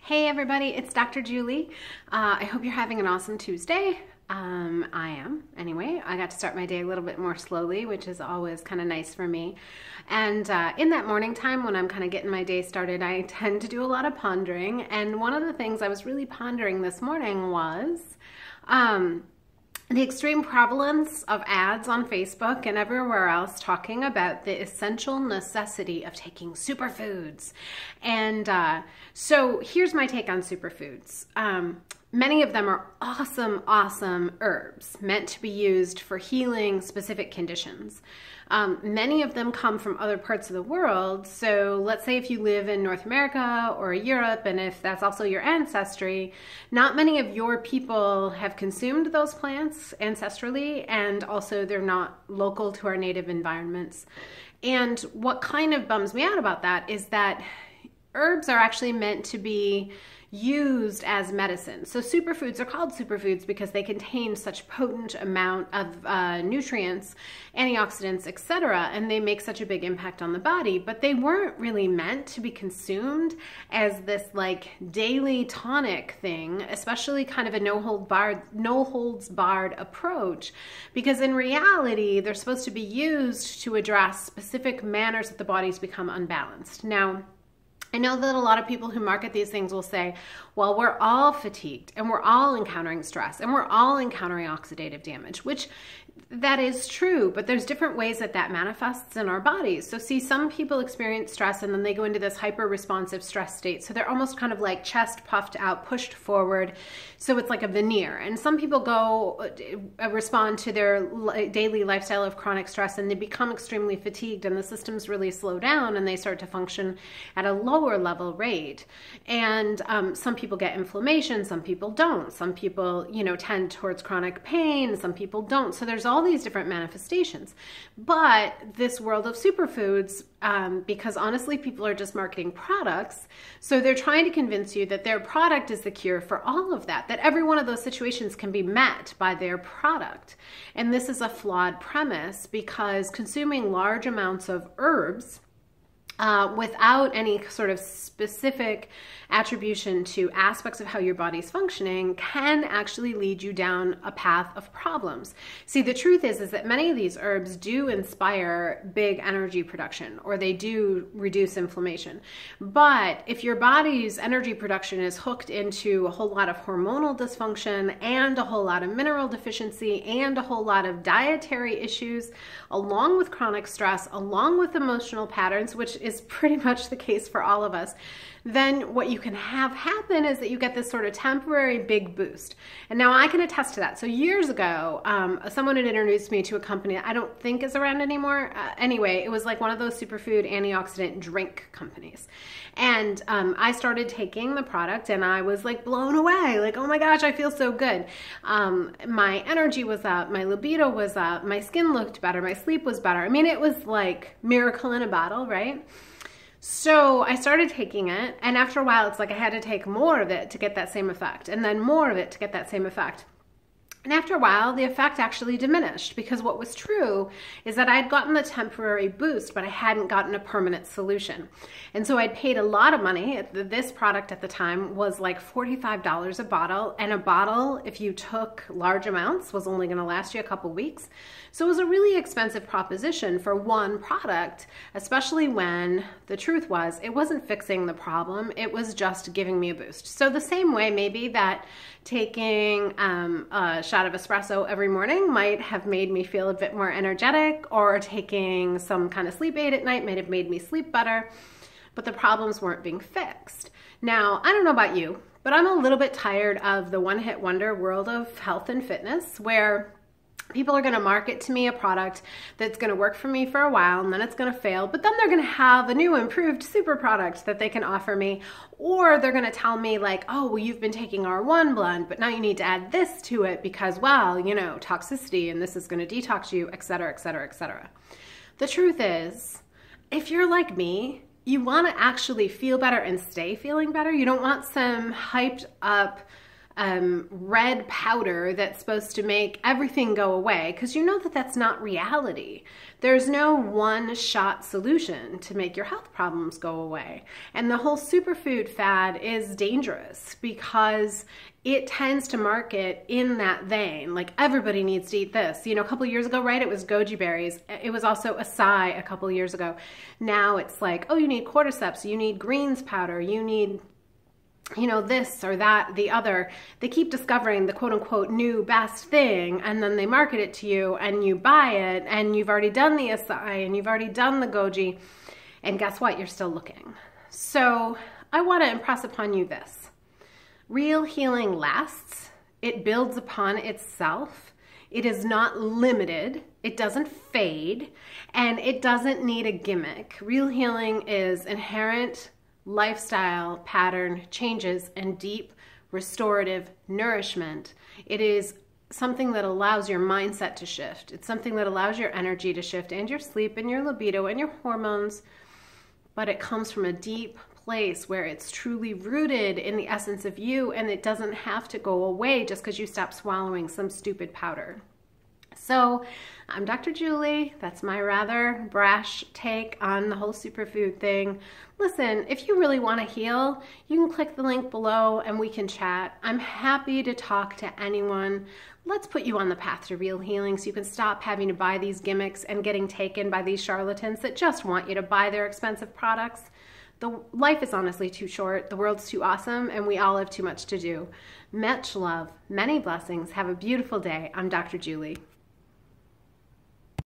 Hey everybody, it's Dr. Julie. I hope you're having an awesome Tuesday. I am, anyway. I got to start my day a little bit more slowly, which is always kind of nice for me. And in that morning time when I'm kind of getting my day started, I tend to do a lot of pondering. And one of the things I was really pondering this morning was the extreme prevalence of ads on Facebook and everywhere else talking about the essential necessity of taking superfoods. And so here's my take on superfoods. Many of them are awesome herbs meant to be used for healing specific conditions. Many of them come from other parts of the world. So let's say if you live in North America or Europe, and if that's also your ancestry, not many of your people have consumed those plants ancestrally, and also they're not local to our native environments. And what kind of bums me out about that is that herbs are actually meant to be used as medicine. So superfoods are called superfoods because they contain such potent amount of nutrients, antioxidants, etc., and they make such a big impact on the body, but they weren't really meant to be consumed as this like daily tonic thing, especially kind of a no holds barred approach, because in reality they're supposed to be used to address specific manners that the body's become unbalanced. Now, I know that a lot of people who market these things will say, well, we're all fatigued and we're all encountering stress and we're all encountering oxidative damage, which that is true, but there's different ways that that manifests in our bodies. So see, some people experience stress and then they go into this hyper-responsive stress state. So they're almost kind of like chest puffed out, pushed forward. So it's like a veneer. And some people go respond to their daily lifestyle of chronic stress and they become extremely fatigued and the systems really slow down and they start to function at a lower level rate. And some people get inflammation, some people don't. Some people, tend towards chronic pain, some people don't. So there's all these different manifestations. But this world of superfoods, because honestly, people are just marketing products. So they're trying to convince you that their product is the cure for all of that every one of those situations can be met by their product. And this is a flawed premise because consuming large amounts of herbs without any sort of specific attribution to aspects of how your body's functioning can actually lead you down a path of problems. See, the truth is that many of these herbs do inspire big energy production, or they do reduce inflammation. But if your body's energy production is hooked into a whole lot of hormonal dysfunction and a whole lot of mineral deficiency and a whole lot of dietary issues, along with chronic stress, along with emotional patterns, which is pretty much the case for all of us, then what you can have happen is that you get this sort of temporary big boost. And now I can attest to that. So years ago, someone had introduced me to a company that I don't think is around anymore. Anyway, it was like one of those superfood antioxidant drink companies. And I started taking the product and I was like blown away. Like, oh my gosh, I feel so good. My energy was up, my libido was up, my skin looked better, my sleep was better. I mean, it was like miracle in a bottle, right? So I started taking it, and after a while, it's like I had to take more of it to get that same effect, and then more of it to get that same effect. And after a while, the effect actually diminished because what was true is that I had gotten the temporary boost, but I hadn't gotten a permanent solution. And so I'd paid a lot of money. This product at the time was like $45 a bottle, and a bottle, if you took large amounts, was only going to last you a couple weeks. So it was a really expensive proposition for one product, especially when the truth was it wasn't fixing the problem, it was just giving me a boost. So the same way maybe that taking a shot of espresso every morning might have made me feel a bit more energetic, or taking some kind of sleep aid at night might have made me sleep better, but the problems weren't being fixed. Now, I don't know about you, but I'm a little bit tired of the one-hit wonder world of health and fitness where people are going to market to me a product that's going to work for me for a while and then it's going to fail, but then they're going to have a new improved super product that they can offer me, or they're going to tell me like, oh, well, you've been taking our one blend, but now you need to add this to it because, well, toxicity and this is going to detox you, etc., etc., etc. The truth is, if you're like me, you want to actually feel better and stay feeling better. You don't want some hyped up red powder that's supposed to make everything go away, because you know that that's not reality. There's no one-shot solution to make your health problems go away. And the whole superfood fad is dangerous because it tends to market in that vein. Like, everybody needs to eat this. You know, a couple of years ago, right, it was goji berries. It was also acai a couple of years ago. Now it's like, oh, you need cordyceps, you need greens powder, you need, you know, this or that, the other. They keep discovering the quote unquote new best thing, and then they market it to you and you buy it, and you've already done the acai and you've already done the goji, and guess what? You're still looking. So I want to impress upon you this. Real healing lasts. It builds upon itself. It is not limited. It doesn't fade, and it doesn't need a gimmick. Real healing is inherent lifestyle pattern changes and deep restorative nourishment. It is something that allows your mindset to shift. It's something that allows your energy to shift, and your sleep and your libido and your hormones, but it comes from a deep place where it's truly rooted in the essence of you, and it doesn't have to go away just because you stop swallowing some stupid powder. So I'm Dr. Julie. That's my rather brash take on the whole superfood thing. Listen, if you really want to heal, you can click the link below and we can chat. I'm happy to talk to anyone. Let's put you on the path to real healing so you can stop having to buy these gimmicks and getting taken by these charlatans that just want you to buy their expensive products. Life is honestly too short, the world's too awesome, and we all have too much to do. Much love, many blessings. Have a beautiful day. I'm Dr. Julie.